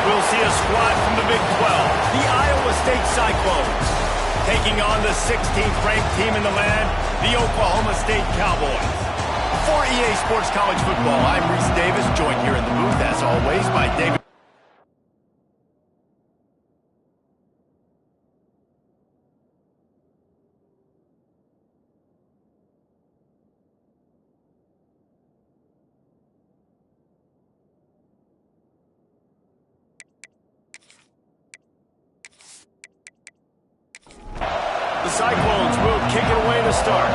we'll see a squad from the Big 12, the Iowa State Cyclones, taking on the 16th ranked team in the land, the Oklahoma State Cowboys. For EA Sports College Football, I'm Reese Davis, joined here in the booth, as always, by David. The Cyclones will kick it away to start.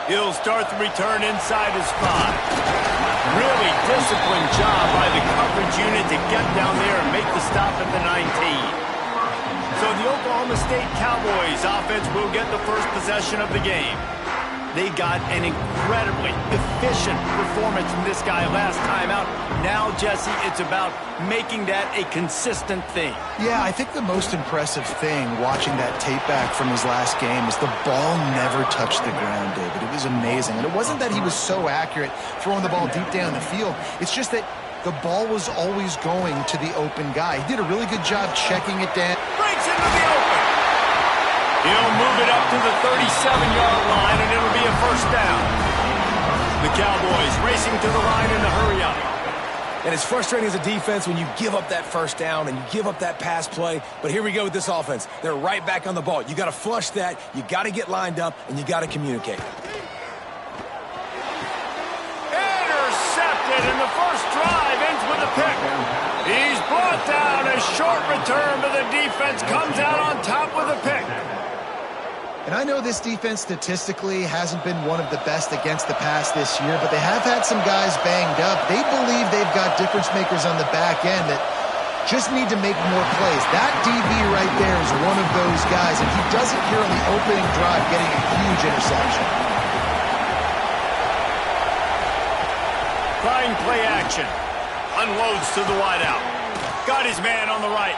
He'll start the return inside his 5. Really disciplined job by the coverage unit to get down there and make the stop at the 19. So the Oklahoma State Cowboys offense will get the first possession of the game. They got an incredibly efficient performance from this guy last time out. Now, Jesse, it's about making that a consistent thing. Yeah, I think the most impressive thing watching that tape back from his last game is the ball never touched the ground, David. It was amazing. And it wasn't that he was so accurate throwing the ball deep down the field. It's just that the ball was always going to the open guy. He did a really good job checking it down. Breaks into the open. He'll move it up to the 37-yard line, and it'll be a first down. The Cowboys racing to the line in the hurry-up. And it's frustrating as a defense when you give up that first down and you give up that pass play. But here we go with this offense. They're right back on the ball. You got to flush that, you got to get lined up, and you got to communicate. Intercepted, and the first drive ends with a pick. He's brought down. A short return, but the defense comes out on top with a pick. And I know this defense statistically hasn't been one of the best against the pass this year, but they have had some guys banged up. They believe they've got difference makers on the back end that just need to make more plays. That DB right there is one of those guys, and he does it here on the opening drive, getting a huge interception. Trying play action. Unloads to the wideout. Got his man on the right.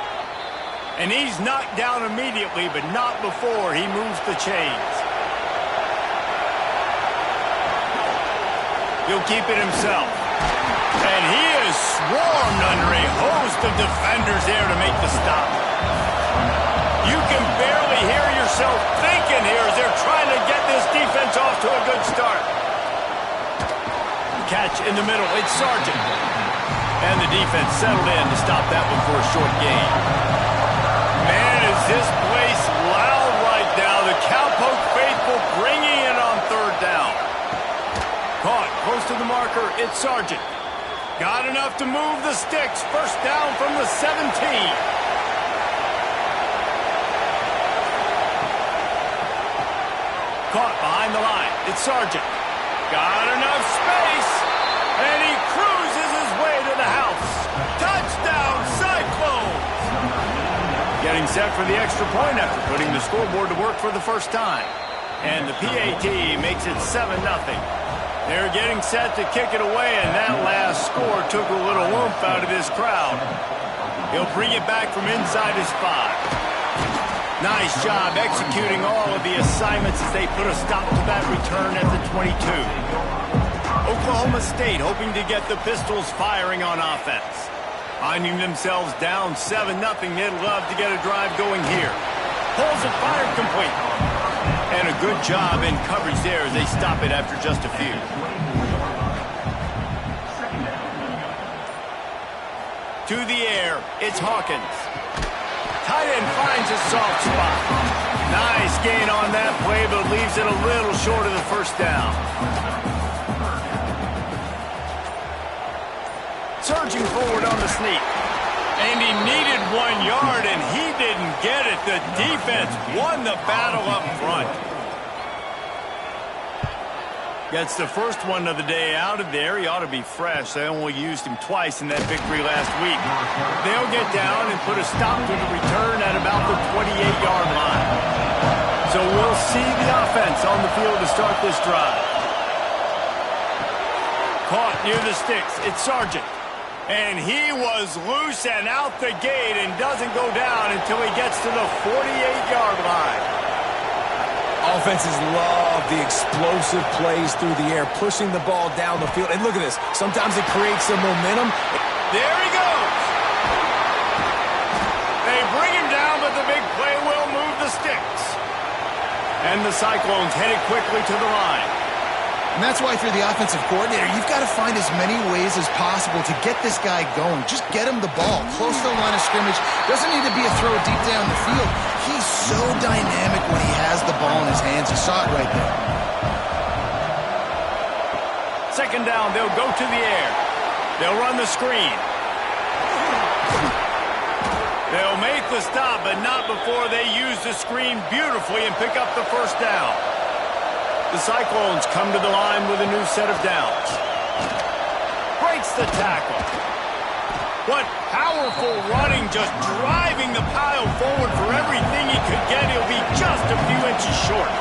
And he's knocked down immediately, but not before he moves the chains. He'll keep it himself. And he is swarmed under a host of defenders there to make the stop. You can barely hear yourself thinking here as they're trying to get this defense off to a good start. Catch in the middle. It's Sargent. And the defense settled in to stop that one for a short gain. Man, is this place loud right now. The Cowpoke faithful bringing it on third down. Caught close to the marker. It's Sargent. Got enough to move the sticks. First down from the 17. Caught behind the line. It's Sargent. Got enough space. And he cruises his way to the house. Touchdown, Cyclones! Getting set for the extra point after putting the scoreboard to work for the first time. And the PAT makes it 7-0. They're getting set to kick it away, and that last score took a little oomph out of this crowd. He'll bring it back from inside his 5. Nice job executing all of the assignments as they put a stop to that return at the 22. Oklahoma State hoping to get the Pistols firing on offense. Finding themselves down 7-0, they'd love to get a drive going here. Pulls it fired complete. And a good job in coverage there as they stop it after just a few. To the air, it's Hawkins. Tight end finds a soft spot. Nice gain on that play, but leaves it a little short of the first down. Surging forward on the sneak. And he needed 1 yard, and he didn't get it. The defense won the battle up front. Gets the first one of the day out of there. He ought to be fresh. They only used him twice in that victory last week. They'll get down and put a stop to the return at about the 28-yard line. So we'll see the offense on the field to start this drive. Caught near the sticks. It's Sargent. And he was loose and out the gate and doesn't go down until he gets to the 48-yard line. Offenses love the explosive plays through the air, pushing the ball down the field. And look at this. Sometimes it creates some momentum. There he goes. They bring him down, but the big play will move the sticks. And the Cyclones headed quickly to the line. And that's why if you're the offensive coordinator, you've got to find as many ways as possible to get this guy going. Just get him the ball close to the line of scrimmage. Doesn't need to be a throw deep down the field. He's so dynamic when he has the ball in his hands. You saw it right there. Second down, they'll go to the air. They'll run the screen. They'll make the stop, but not before they use the screen beautifully and pick up the first down. The Cyclones come to the line with a new set of downs. Breaks the tackle. What powerful running, just driving the pile forward for everything he could get. He'll be just a few inches short.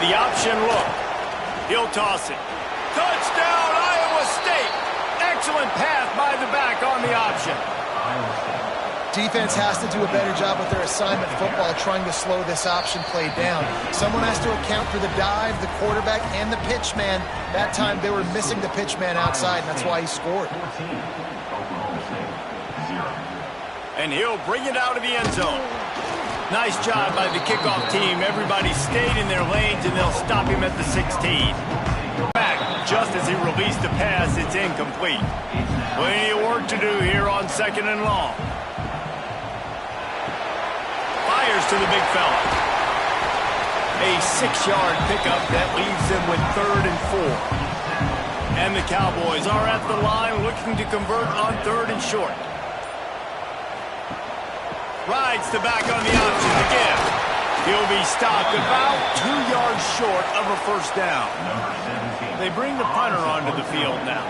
The option look. He'll toss it. Touchdown, Iowa State! Excellent pass by the back on the option. Defense has to do a better job with their assignment football, trying to slow this option play down. Someone has to account for the dive, the quarterback, and the pitch man. That time they were missing the pitch man outside, and that's why he scored. And he'll bring it out of the end zone. Nice job by the kickoff team. Everybody stayed in their lanes, and they'll stop him at the 16. Back, just as he released the pass, it's incomplete. Plenty of work to do here on second and long. Fires to the big fella. A 6-yard pickup that leaves them with 3rd and 4. And the Cowboys are at the line looking to convert on 3rd and short. Rides the back on the option again. He'll be stopped about 2 yards short of a first down. They bring the punter onto the field now.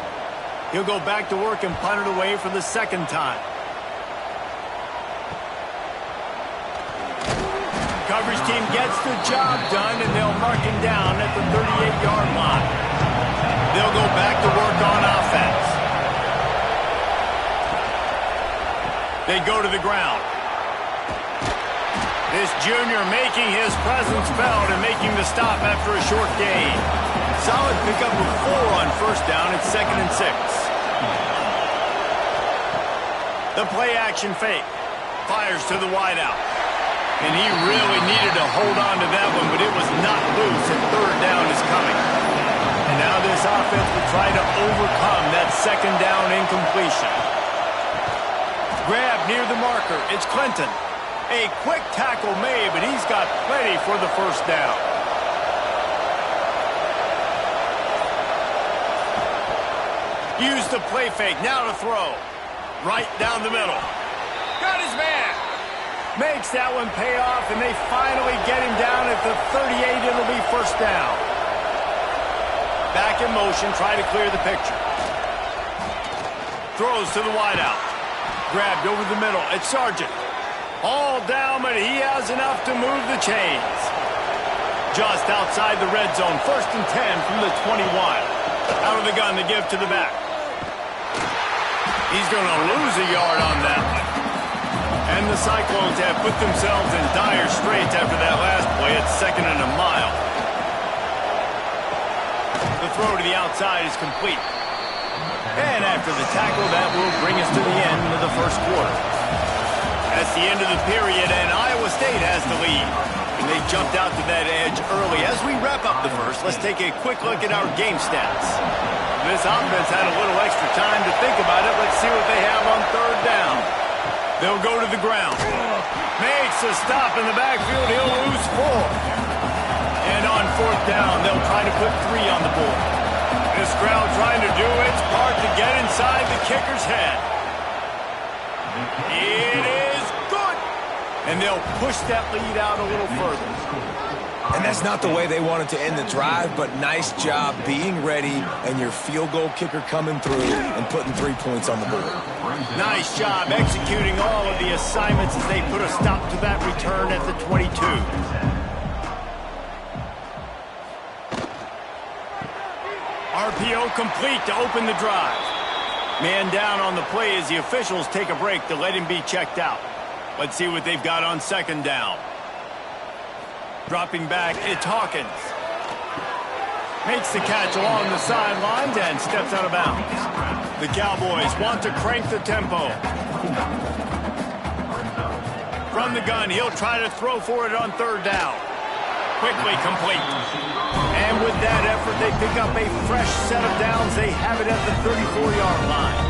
He'll go back to work and punt it away for the second time. Coverage team gets the job done, and they'll mark him down at the 38-yard line. They'll go back to work on offense. They go to the ground. This junior making his presence felt and making the stop after a short gain. Solid pickup of 4 on first down at 2nd and 6. The play action fake. Fires to the wideout. And he really needed to hold on to that one, but it was not loose, and 3rd down is coming. And now this offense will try to overcome that 2nd down incompletion. Grab near the marker. It's Clinton. A quick tackle made, but he's got plenty for the first down. Use the play fake. Now to throw. Right down the middle. Got his man. Makes that one pay off, and they finally get him down at the 38. It'll be first down. Back in motion, try to clear the picture. Throws to the wideout. Grabbed over the middle. It's Sargent. All down, but he has enough to move the chains. Just outside the red zone. 1st and 10 from the 21. Out of the gun to give to the back. He's going to lose a yard on that one. And the Cyclones have put themselves in dire straits after that last play at 2nd and a mile. The throw to the outside is complete. And after the tackle, that will bring us to the end of the first quarter. That's the end of the period, and Iowa State has the lead. And they jumped out to that edge early. As we wrap up the first, let's take a quick look at our game stats. This offense had a little extra time to think about it. Let's see what they have on 3rd down. They'll go to the ground. Makes a stop in the backfield. He'll lose 4. And on 4th down, they'll try to put 3 on the board. This crowd trying to do its part to get inside the kicker's head. It is good. And they'll push that lead out a little further. And that's not the way they wanted to end the drive, but nice job being ready and your field goal kicker coming through and putting 3 points on the board. Nice job executing all of the assignments as they put a stop to that return at the 22. RPO complete to open the drive. Man down on the play as the officials take a break to let him be checked out. Let's see what they've got on 2nd down. Dropping back, it's Hawkins. Makes the catch along the sidelines and steps out of bounds. The Cowboys want to crank the tempo. From the gun, he'll try to throw for it on third down. Quickly complete. And with that effort, they pick up a fresh set of downs. They have it at the 34-yard line.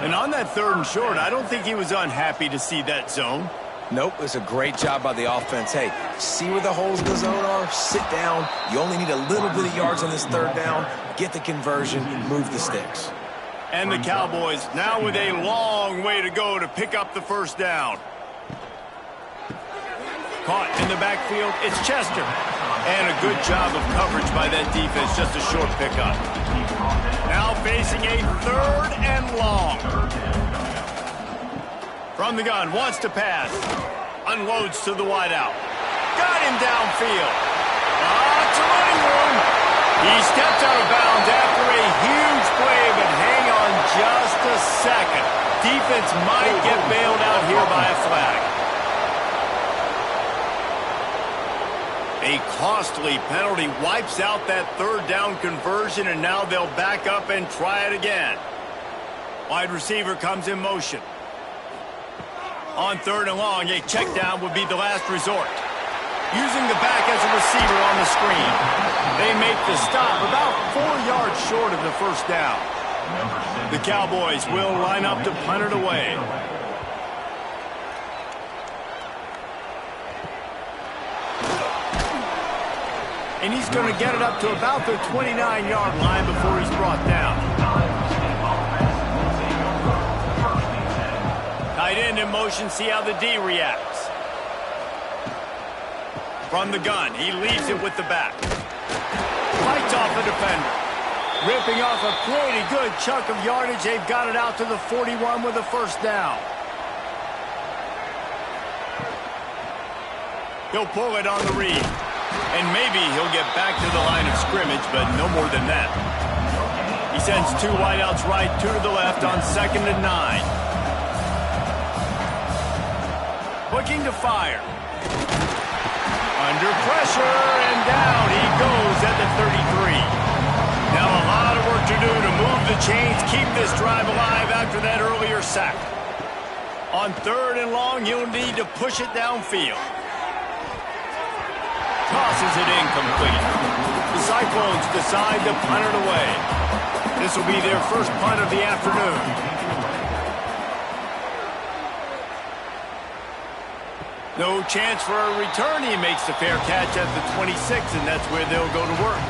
And on that third and short, I don't think he was unhappy to see that zone. Nope, it's a great job by the offense. Hey, see where the holes in the zone are? Sit down. You only need a little bit of yards on this third down. Get the conversion, move the sticks. And the Cowboys now with a long way to go to pick up the first down. Caught in the backfield, it's Chester. And a good job of coverage by that defense, just a short pickup. Now facing a third and long. From the gun, wants to pass. Unloads to the wideout. Got him downfield. Lots of running room. He steps out of bounds after a huge play, but hang on just a second. Defense might get bailed out here by a flag. A costly penalty wipes out that third down conversion, and now they'll back up and try it again. Wide receiver comes in motion. On third and long, a check down would be the last resort. Using the back as a receiver on the screen. They make the stop about 4 yards short of the first down. The Cowboys will line up to punt it away. And he's going to get it up to about the 29-yard line before he's brought down. Tight end in motion, see how the D reacts. From the gun, he leaves it with the back. Fights off a defender. Ripping off a pretty good chunk of yardage. They've got it out to the 41 with a first down. He'll pull it on the read. And maybe he'll get back to the line of scrimmage, but no more than that. He sends 2 wideouts right, 2 to the left on 2nd and 9. Looking to fire. Under pressure, and down he goes at the 33. Now a lot of work to do to move the chains, keep this drive alive after that earlier sack. On third and long, he'll need to push it downfield. Tosses it incomplete. The Cyclones decide to punt it away. This will be their first punt of the afternoon. No chance for a return. He makes the fair catch at the 26, and that's where they'll go to work.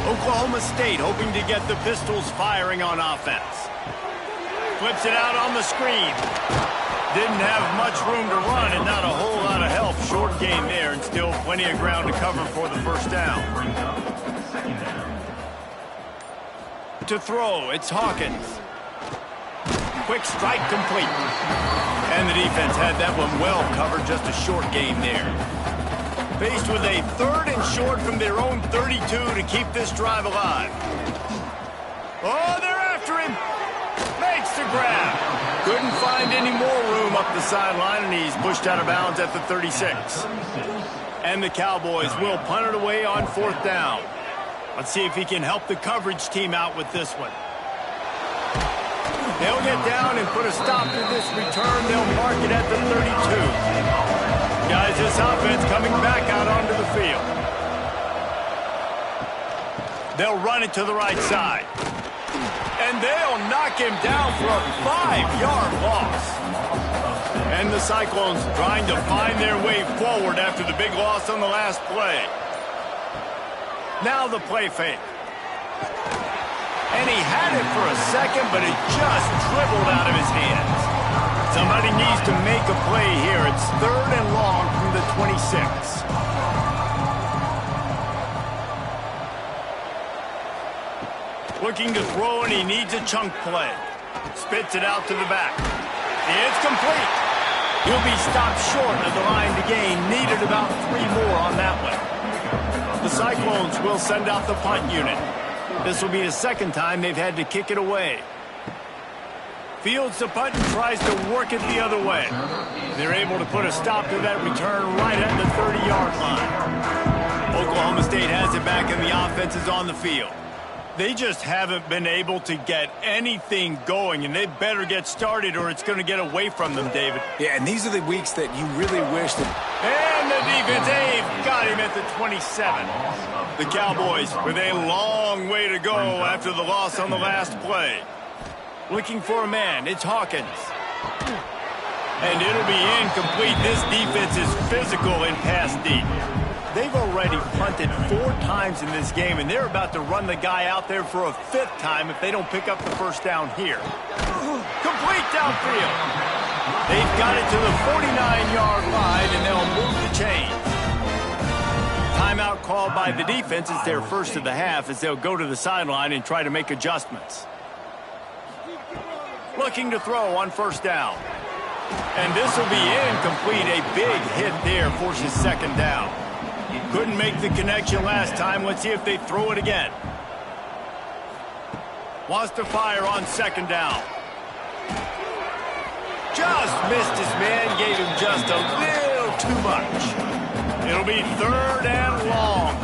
Oklahoma State hoping to get the Pistols firing on offense. Flips it out on the screen. Didn't have much room to run and not a whole lot of help. Short game there and still plenty of ground to cover for the first down. To throw, it's Hawkins. Quick strike complete. And the defense had that one well covered, just a short game there. Faced with a third and short from their own 32 to keep this drive alive. Oh, they're after him. Makes the grab. Couldn't find any more room up the sideline, and he's pushed out of bounds at the 36. And the Cowboys will punt it away on 4th down. Let's see if he can help the coverage team out with this one. They'll get down and put a stop to this return. They'll mark it at the 32. Guys, this offense coming back out onto the field. They'll run it to the right side. And they'll knock him down for a 5-yard loss. And the Cyclones trying to find their way forward after the big loss on the last play. Now the play fake. And he had it for a second, but it just dribbled out of his hands. Somebody needs to make a play here. It's 3rd and long from the 26. Looking to throw, and he needs a chunk play. Spits it out to the back. It's complete. He'll be stopped short of the line to gain. Needed about 3 more on that one. The Cyclones will send out the punt unit. This will be the 2nd time they've had to kick it away. fields the punt and tries to work it the other way. They're able to put a stop to that return right at the 30-yard line. Oklahoma State has it back and the offense is on the field. They just haven't been able to get anything going, and they better get started or it's going to get away from them, David. Yeah, and these are the weeks that you really wish that... And the defense, Abe, got him at the 27. The Cowboys with a long way to go after the loss on the last play. Looking for a man, it's Hawkins. And it'll be incomplete. This defense is physical and pass deep. They've already punted 4 times in this game, and they're about to run the guy out there for a 5th time if they don't pick up the first down here. Complete downfield. They've got it to the 49-yard line, and they'll move the chains. Timeout called by the defense. It's their first of the half as they'll go to the sideline and try to make adjustments. Looking to throw on first down. And this will be incomplete. A big hit there forces second down. Couldn't make the connection last time. Let's see if they throw it again. Wants to fire on second down. Just missed his man. Gave him just a little too much. It'll be 3rd and long.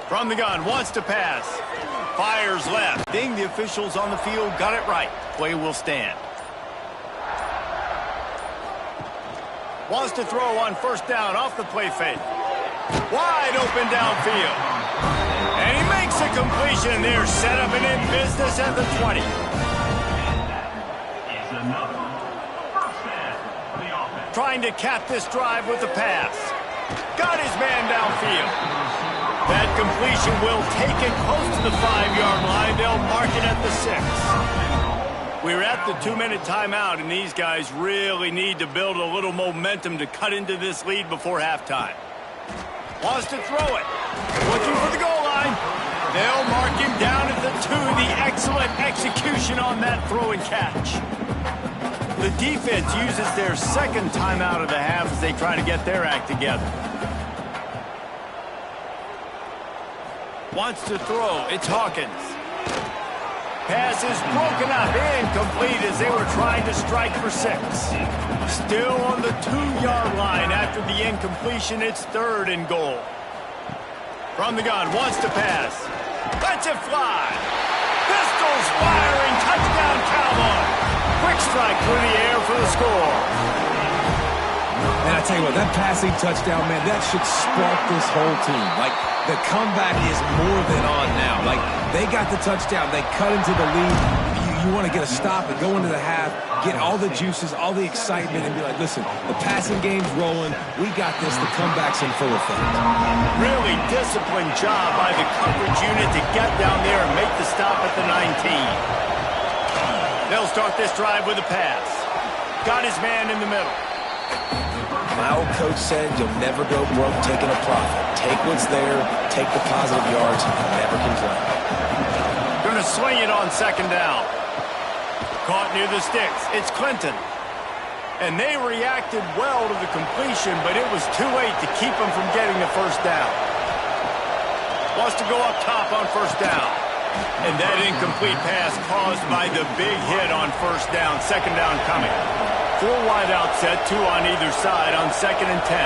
From the gun, wants to pass. Fires left. Ding, the officials on the field got it right. Play will stand. Wants to throw on first down off the play fake. Wide open downfield. And he makes a completion there. Set up and in business at the 20. Trying to cap this drive with a pass. Got his man downfield. That completion will take it close to the 5-yard line. They'll mark it at the 6. We're at the 2-minute timeout, and these guys really need to build a little momentum to cut into this lead before halftime. Wants to throw it. Looking for the goal line. They'll mark him down at the 2. The excellent execution on that throw and catch. The defense uses their second timeout of the half as they try to get their act together. Wants to throw. It's Hawkins. Pass is broken up. Incomplete as they were trying to strike for 6. Still on the 2-yard line after the incompletion. It's 3rd and goal. From the gun. Wants to pass. Lets it fly. Pistols firing. Touchdown Cowboys. Quick strike through the air for the score. And I tell you what, that passing touchdown, man, that should spark this whole team. Like, the comeback is more than on now. Like, they got the touchdown. They cut into the lead. You want to get a stop and go into the half, get all the juices, all the excitement, and be like, listen, the passing game's rolling. We got this. The comeback's in full effect. Really disciplined job by the coverage unit to get down there and make the stop at the 19. They'll start this drive with a pass. Got his man in the middle. My old coach said you'll never go broke taking a profit. Take what's there, take the positive yards, and never complain. Going to swing it on second down. Caught near the sticks. It's Clinton. And they reacted well to the completion, but it was too late to keep them from getting the first down. Wants to go up top on first down. And that incomplete pass caused by the big hit on first down. Second down coming. 4 wide out set, 2 on either side on 2nd and 10.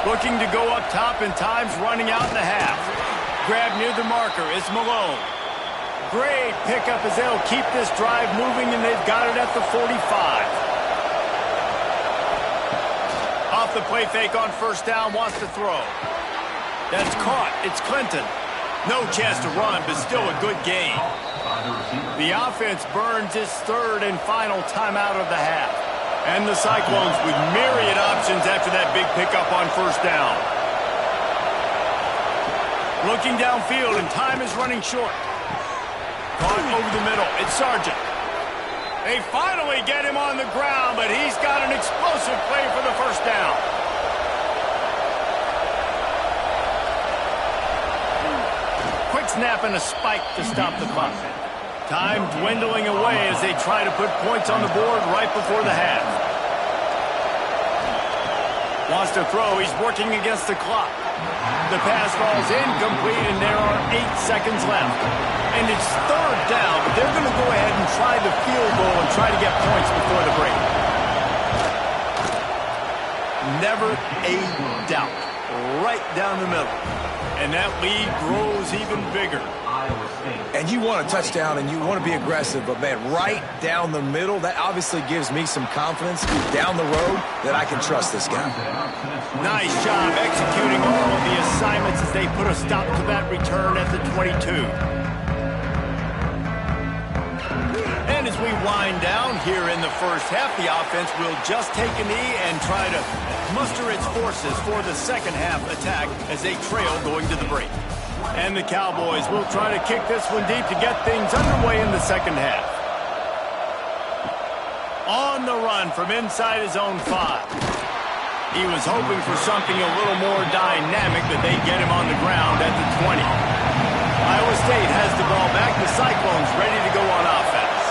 Looking to go up top, and time's running out in the half. Grab near the marker. It's Malone. Great pickup as they'll keep this drive moving, and they've got it at the 45. Off the play fake on first down, wants to throw. That's caught. It's Clinton. No chance to run, but still a good game. The offense burns its 3rd and final timeout of the half. And the Cyclones with myriad options after that big pickup on first down. Looking downfield, and time is running short. Caught over the middle. It's Sargent. They finally get him on the ground, but he's got an explosive play for the first down. Quick snap and a spike to stop the clock. Time dwindling away as they try to put points on the board right before the half. Wants to throw. He's working against the clock. The pass falls incomplete, and there are 8 seconds left. And it's third down, but they're going to go ahead and try the field goal and try to get points before the break. Never a doubt. Right down the middle. And that lead grows even bigger. And you want a touchdown and you want to be aggressive, but man, right down the middle, that obviously gives me some confidence down the road that I can trust this guy. Nice job executing all of the assignments as they put a stop to that return at the 22. And as we wind down here in the first half, the offense will just take a knee and try to muster its forces for the second half attack as they trail going to the break. And the Cowboys will try to kick this one deep to get things underway in the second half. On the run from inside his own 5. He was hoping for something a little more dynamic, but they get him on the ground at the 20. Iowa State has the ball back. The Cyclones ready to go on offense.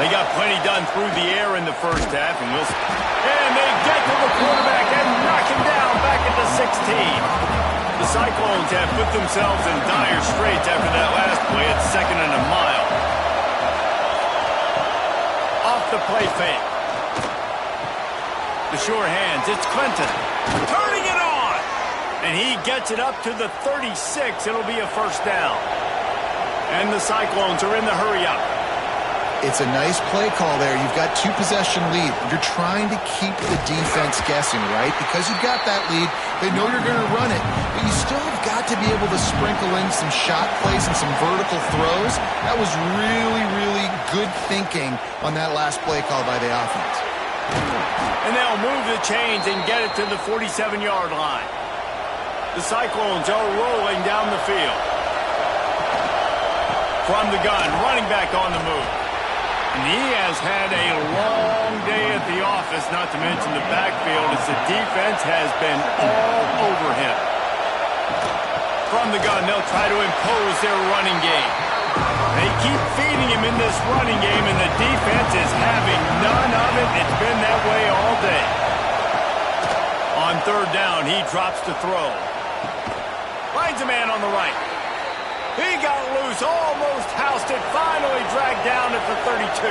They got plenty done through the air in the first half, and they get to the quarterback and knock him down back at the 16. The Cyclones have put themselves in dire straits after that last play at 2nd and a mile. Off the play fake. The sure hands, it's Clinton. Turning it on! And he gets it up to the 36. It'll be a first down. And the Cyclones are in the hurry-up. It's a nice play call there. You've got 2-possession lead. You're trying to keep the defense guessing, right? Because you've got that lead, they know you're going to run it. But you still have got to be able to sprinkle in some shot plays and some vertical throws. That was really, really good thinking on that last play call by the offense. And they'll move the chains and get it to the 47-yard line. The Cyclones are rolling down the field. From the gun, running back on the move. And he has had a long day at the office, not to mention the backfield, as the defense has been all over him. From the gun, they'll try to impose their running game. They keep feeding him in this running game, and the defense is having none of it. It's been that way all day. On third down, he drops to throw. Finds a man on the right. He got loose, almost housed it, finally dragged down at the 32.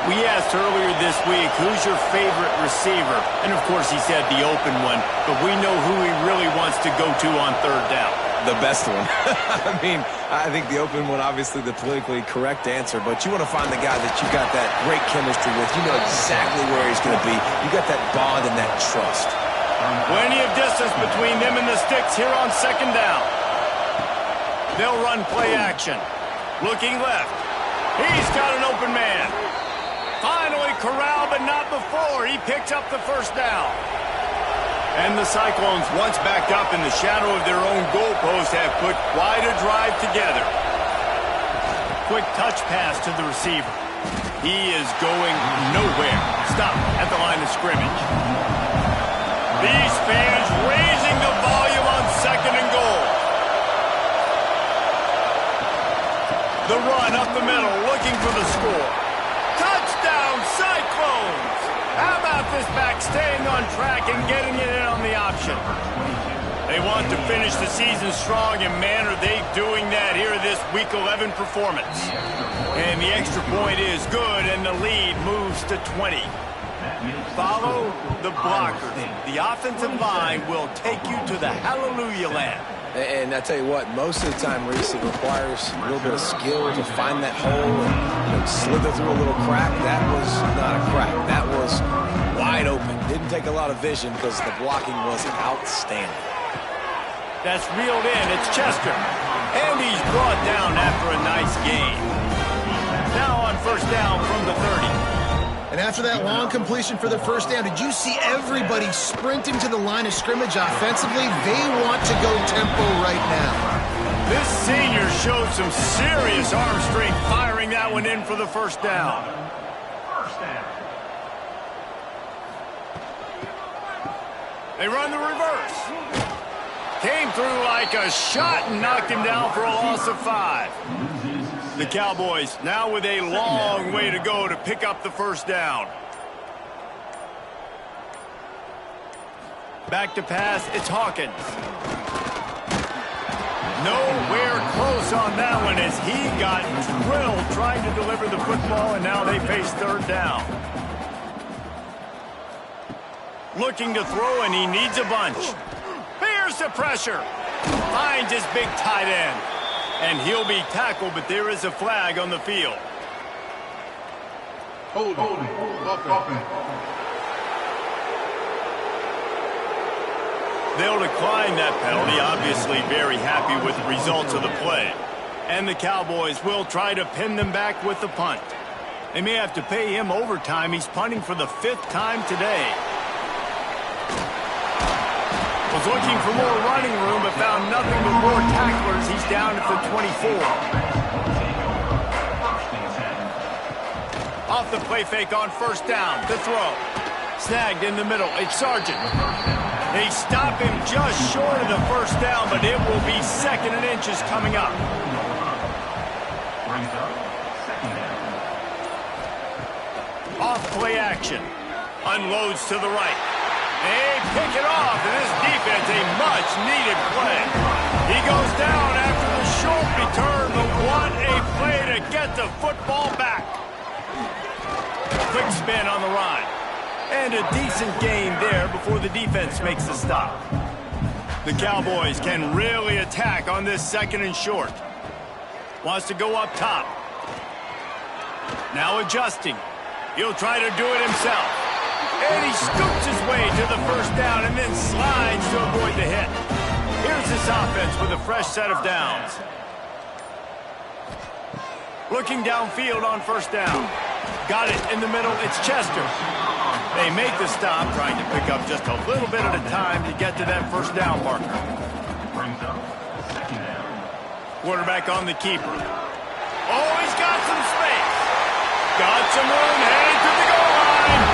We asked earlier this week, who's your favorite receiver? And of course he said the open one, but we know who he really wants to go to on third down. The best one. I mean, I think the open one, obviously the politically correct answer, but you want to find the guy that you got that great chemistry with. You know exactly where he's going to be. You got that bond and that trust. Plenty of distance between them and the sticks here on second down. They'll run play action. Looking left. He's got an open man. Finally corralled, but not before. He picks up the first down. And the Cyclones, once backed up in the shadow of their own goalpost, have put quite a drive together. Quick touch pass to the receiver. He is going nowhere. Stop at the line of scrimmage. These fans raising the volume on second and goal. The run up the middle, looking for the score. Touchdown, Cyclones! How about this back staying on track and getting it in on the option? They want to finish the season strong, and man, are they doing that here this Week 11 performance. And the extra point is good, and the lead moves to 20. Follow the blockers. The offensive line will take you to the hallelujah land. And I tell you what, most of the time, Reese, it requires a little bit of skill to find that hole and slither through a little crack. That was not a crack. That was wide open. Didn't take a lot of vision because the blocking was outstanding. That's reeled in. It's Chester. And he's brought down after a nice gain. Now on first down from the 30. And after that long completion for the first down, did you see everybody sprinting to the line of scrimmage offensively? They want to go tempo right now. This senior showed some serious arm strength firing that one in for the first down. They run the reverse. Came through like a shot and knocked him down for a loss of 5. The Cowboys now with a long way to go to pick up the first down. Back to pass, it's Hawkins. Nowhere close on that one as he got drilled trying to deliver the football, and now they face third down. Looking to throw, and he needs a bunch. Here's the pressure. Finds his big tight end. And he'll be tackled, but there is a flag on the field. Hold it. They'll decline that penalty, obviously very happy with the results of the play. And the Cowboys will try to pin them back with the punt. They may have to pay him overtime. He's punting for the 5th time today. Was looking for more running room, but found nothing but more tacklers. He's down at the 24. Off the play fake on first down. To throw. Snagged in the middle. It's Sargent. They stop him just short of the first down, but it will be 2nd and inches coming up. Off play action. Unloads to the right. They pick it off, and this defense, a much-needed play. He goes down after the short return, but what a play to get the football back. Quick spin on the run. And a decent gain there before the defense makes the stop. The Cowboys can really attack on this 2nd and short. Wants to go up top. Now adjusting. He'll try to do it himself. And he scoops his way to the first down and then slides to avoid the hit. Here's this offense with a fresh set of downs. Looking downfield on first down. Got it in the middle. It's Chester. They make the stop, trying to pick up just a little bit at a time to get to that first down marker. Quarterback on the keeper. Oh, he's got some space. Got some room headed to the goal line.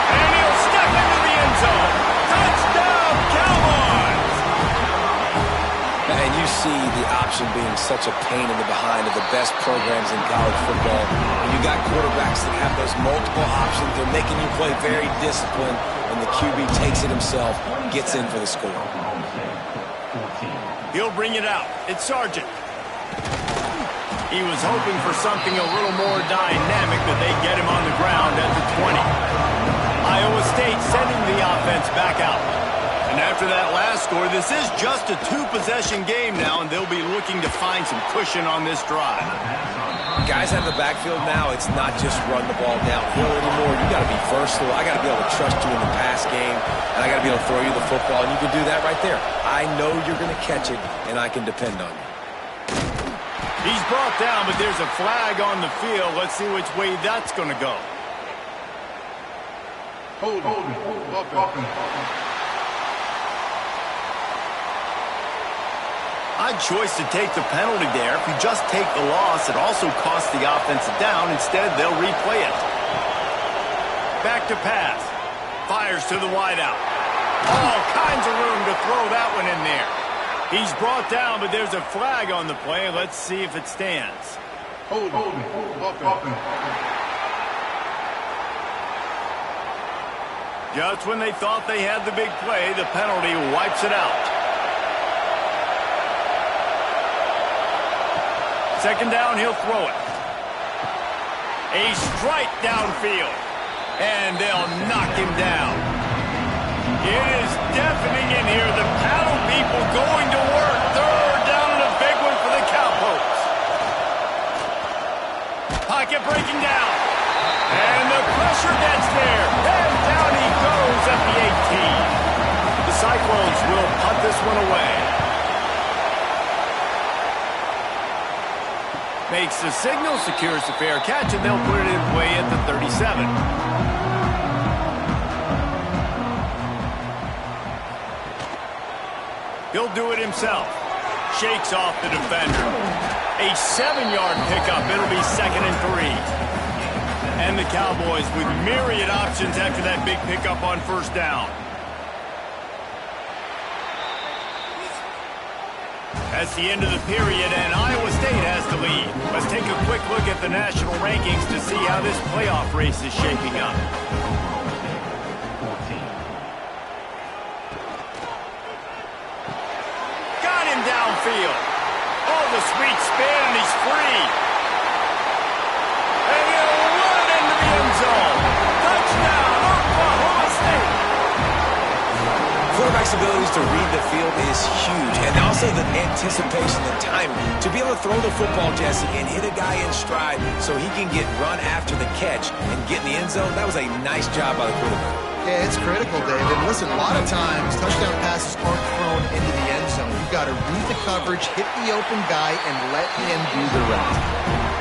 And he'll step into the end zone. Touchdown, Cowboys! And you see the option being such a pain in the behind of the best programs in college football. When you got quarterbacks that have those multiple options, they're making you play very disciplined, and the QB takes it himself, gets in for the score. He'll bring it out. It's Sargent. He was hoping for something a little more dynamic, but they get him on the ground at the 20. Iowa State sending the offense back out. And after that last score, this is just a 2-possession game now, and they'll be looking to find some cushion on this drive. Guys have the backfield now. It's not just run the ball downhill anymore. You got to be versatile. I got to be able to trust you in the pass game, and I got to be able to throw you the football, and you can do that right there. I know you're going to catch it, and I can depend on you. He's brought down, but there's a flag on the field. Let's see which way that's going to go. Hold it. Odd choice to take the penalty there. If you just take the loss, it also costs the offense a down. Instead, they'll replay it. Back to pass. Fires to the wideout. All kinds of room to throw that one in there. He's brought down, but there's a flag on the play. Let's see if it stands. Hold it. Just when they thought they had the big play, the penalty wipes it out. 2nd down, he'll throw it. A strike downfield. And they'll knock him down. It is deafening in here. The paddle people going to work. 3rd down and a big one for the Cowpokes. Pocket breaking down. And the pressure gets there. And down he goes at the 18. The Cyclones will punt this one away. Makes the signal, secures the fair catch, and they'll put it in play at the 37. He'll do it himself. Shakes off the defender. A 7-yard pickup. It'll be 2nd and 3. And the Cowboys with myriad options after that big pickup on first down. That's the end of the period, and Iowa State has the lead. Let's take a quick look at the national rankings to see how this playoff race is shaping up. spin, and he's free. And he'll run into the end zone. Touchdown, Oklahoma State. Quarterback's abilities to read the field is huge, and also the anticipation, the timing. To be able to throw the football, Jesse, and hit a guy in stride so he can get run after the catch and get in the end zone, that was a nice job by the quarterback. Yeah, it's critical, David. Listen, a lot of times touchdown passes aren't thrown into the end zone. You've got to read the coverage, hit the open guy, and let him do the rest.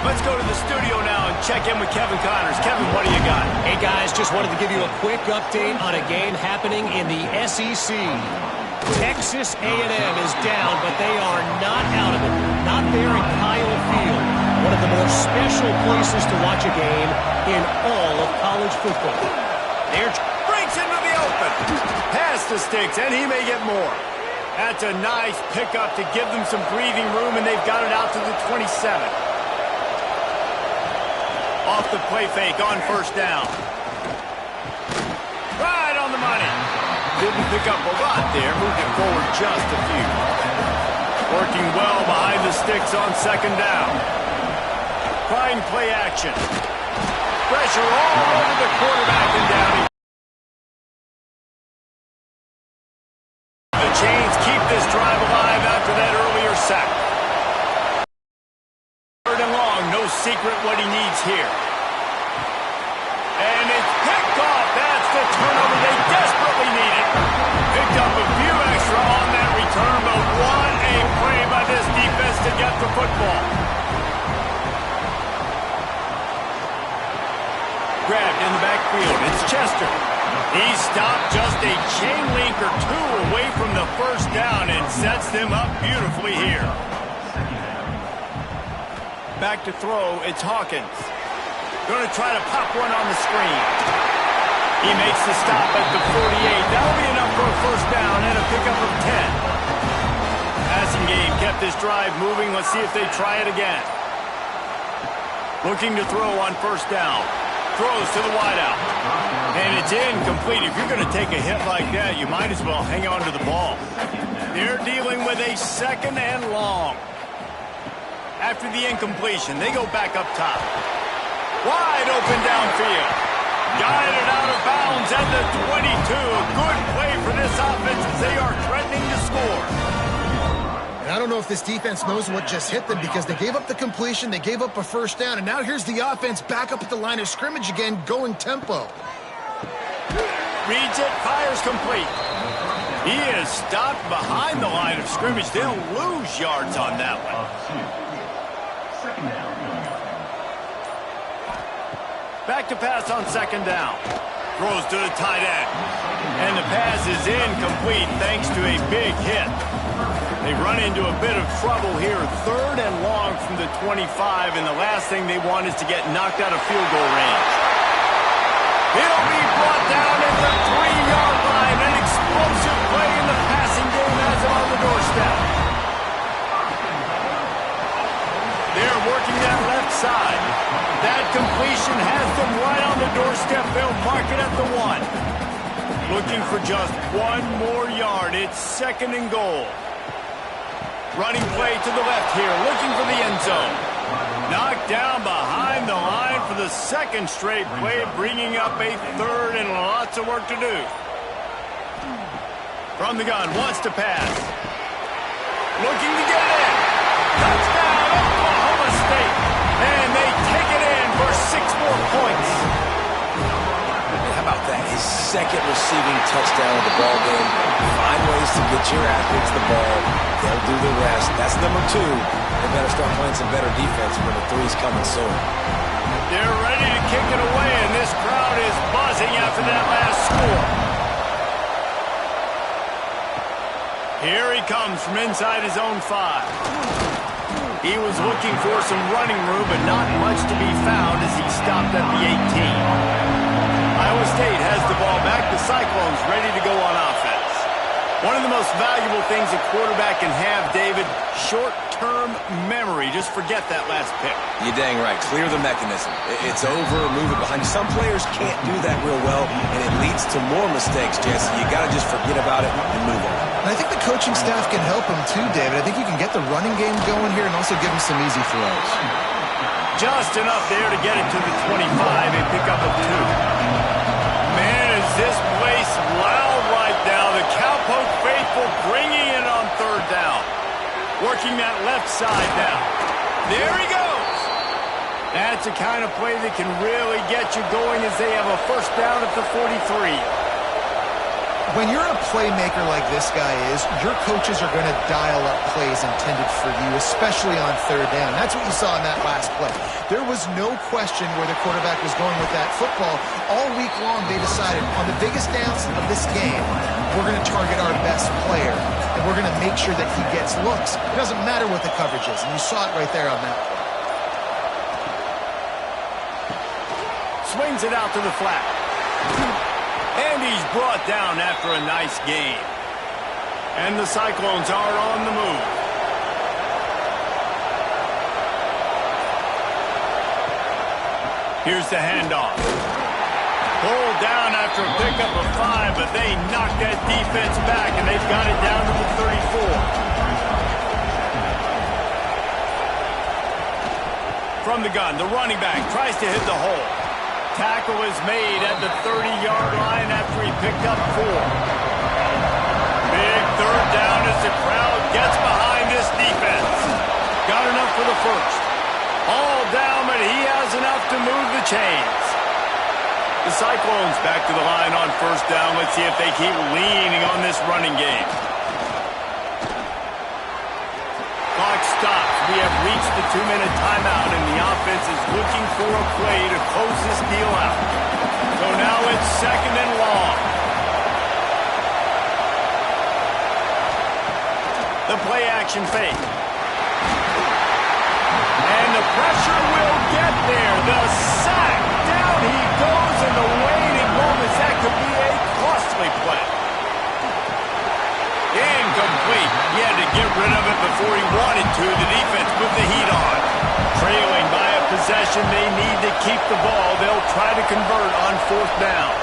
Let's go to the studio now and check in with Kevin Connors. Kevin, what do you got? Hey, guys, just wanted to give you a quick update on a game happening in the SEC. Texas A&M is down, but they are not out of it. Not there in Kyle Field, one of the more special places to watch a game in all of college football. There breaks into the open. Pass to Sticks, and he may get more. That's a nice pickup to give them some breathing room, and they've got it out to the 27. Off the play fake on first down. Right on the money. Didn't pick up a lot there. Moved it forward just a few. Working well behind the sticks on second down. Trying play action. Pressure all over the quarterback and down. The Chains keep this drive alive after that earlier sack. Third and long, no secret what he needs here. And it's picked off. That's the turnover they desperately needed. Picked up a few extra on that return, but what a play by this defense to get the football. Grabbed in the backfield. It's Chester. He stopped just a chain link or two away from the first down and sets them up beautifully here. Back to throw, it's Hawkins. Going to try to pop one on the screen. He makes the stop at the 48. That'll be enough for a first down and a pickup of 10. Passing game kept this drive moving. Let's see if they try it again. Looking to throw on first down. Throws to the wideout. And it's incomplete. If you're going to take a hit like that, you might as well hang on to the ball. They're dealing with a second and long. After the incompletion, they go back up top. Wide open downfield. Guided out of bounds at the 22. Good play for this offense as they are threatening to score. And I don't know if this defense knows what just hit them because they gave up the completion, they gave up a first down, and now here's the offense back up at the line of scrimmage again, going tempo. Reads it, fires complete. He is stopped behind the line of scrimmage. They'll lose yards on that one. Back to pass on second down. Throws to the tight end. And the pass is incomplete thanks to a big hit. They run into a bit of trouble here. Third and long from the 25, and the last thing they want is to get knocked out of field goal range. It'll be brought down at the 3-yard line. An explosive play in the passing game has it on the doorstep. They're working that left side. That completion has them right on the doorstep. They'll mark it at the 1. Looking for just one more yard. It's second and goal. Running play to the left here. Looking for the end zone. Knocked down behind the line for the second straight play, bringing up a third and lots of work to do. From the gun, wants to pass. Looking to get in. Touchdown, Oklahoma State. And they take it in for 6 more points. How about that? His second receiving touchdown of the ball game. Find ways to get your athletes the ball. They'll do the rest. That's number 2. They better start playing some better defense when the 3's coming soon. They're ready to kick it away, and this crowd is buzzing after that last score. Here he comes from inside his own 5. He was looking for some running room, but not much to be found as he stopped at the 18. Iowa State has the ball back. The Cyclones ready to go on offense. One of the most valuable things a quarterback can have, David, short long-term memory. Just forget that last pick. You're dang right. Clear the mechanism. It's over, move it behind you. Some players can't do that real well, and it leads to more mistakes, Jesse. You got to just forget about it and move on. And I think the coaching staff can help him too, David. I think you can get the running game going here and also give him some easy throws. Just enough there to get it to the 25 and pick up a 2. Man, is this place loud right now. The Cowpoke faithful bringing it on 3rd down. Working that left side now. There he goes. That's the kind of play that can really get you going as they have a 1st down at the 43. When you're a playmaker like this guy is, your coaches are going to dial up plays intended for you, especially on 3rd down. That's what you saw in that last play. There was no question where the quarterback was going with that football. All week long, they decided on the biggest downs of this game, we're going to target our best player, and we're going to make sure that he gets looks. It doesn't matter what the coverage is, and you saw it right there on that play. Swings it out to the flat. And he's brought down after a nice game. And the Cyclones are on the move. Here's the handoff. Pulled down after a pickup of 5, but they knocked that defense back, and they've got it down to the 34. From the gun, the running back tries to hit the hole. Tackle is made at the 30-yard line after he picked up 4. Big 3rd down as the crowd gets behind this defense. Got enough for the 1st. All down, but he has enough to move the chains. The Cyclones back to the line on 1st down. Let's see if they keep leaning on this running game. Clock stops. We have reached the 2-minute timeout, and the offense is looking for a play to close this deal out. So now it's 2nd and long. The play action fake. And the pressure will get there. The sack. Down he goes in the waiting moments. That could be a costly play. Incomplete. He had to get rid of it before he wanted to. The defense put the heat on. Trailing by a possession, they need to keep the ball. They'll try to convert on 4th down.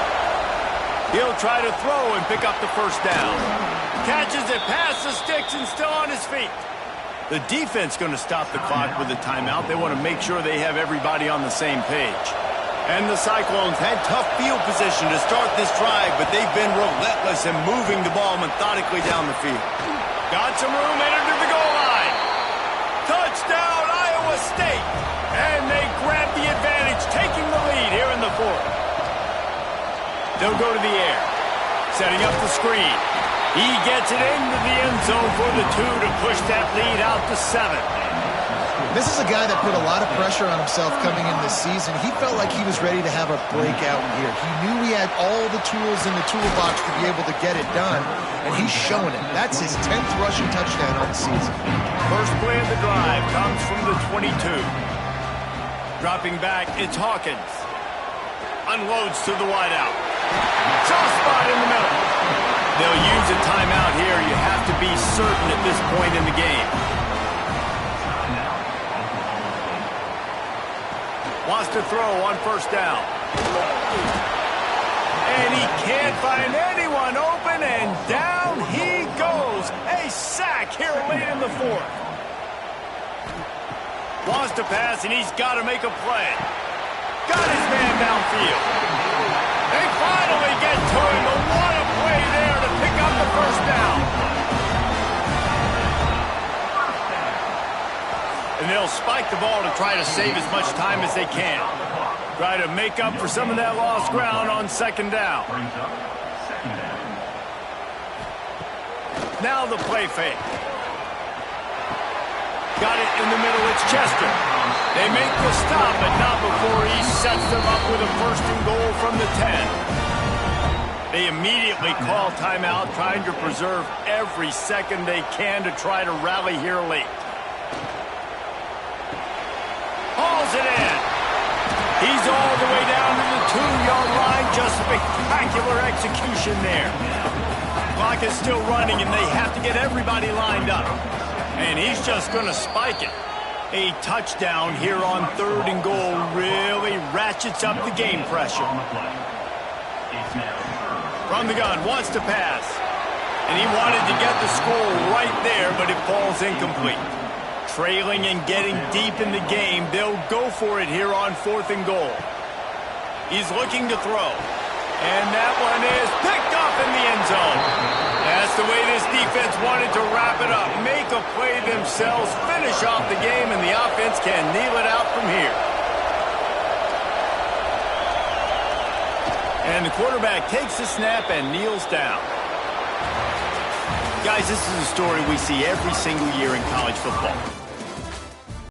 He'll try to throw and pick up the 1st down. Catches it past the sticks and still on his feet. The defense going to stop the clock with a timeout. They want to make sure they have everybody on the same page. And the Cyclones had tough field position to start this drive, but they've been relentless in moving the ball methodically down the field. Got some room, entered to the goal line. Touchdown, Iowa State. And they grab the advantage, taking the lead here in the 4th. They'll go to the air. Setting up the screen. He gets it into the end zone for the 2 to push that lead out to 7. This is a guy that put a lot of pressure on himself coming in this season. He felt like he was ready to have a breakout here. He knew he had all the tools in the toolbox to be able to get it done, and he's showing it. That's his 10th rushing touchdown on the season. First play of the drive comes from the 22. Dropping back, it's Hawkins. Unloads to the wideout. Soft spot in the middle. They'll use a timeout here. You have to be certain at this point in the game. Wants to throw on 1st down. And he can't find anyone open, and down he goes. A sack here late in the 4th. Wants to pass, and he's got to make a play. Got his man downfield. They finally get to him, but what a play there to pick up the 1st down. And they'll spike the ball to try to save as much time as they can. Try to make up for some of that lost ground on 2nd down. Now the play fake. Got it in the middle, it's Chester. They make the stop, but not before he sets them up with a 1st and goal from the 10. They immediately call timeout, trying to preserve every second they can to try to rally here late. Hauls it in. He's all the way down to the 2-yard line. Just spectacular execution there. Clock is still running, and they have to get everybody lined up. And he's just going to spike it. A touchdown here on 3rd and goal really ratchets up the game pressure. From the gun, wants to pass. And he wanted to get the score right there, but it falls incomplete. Trailing and getting deep in the game, they'll go for it here on 4th and goal. He's looking to throw. And that one is picked off in the end zone. That's the way this defense wanted to wrap it up. Make a play themselves, finish off the game, and the offense can kneel it out from here. And the quarterback takes the snap and kneels down. Guys, this is a story we see every single year in college football.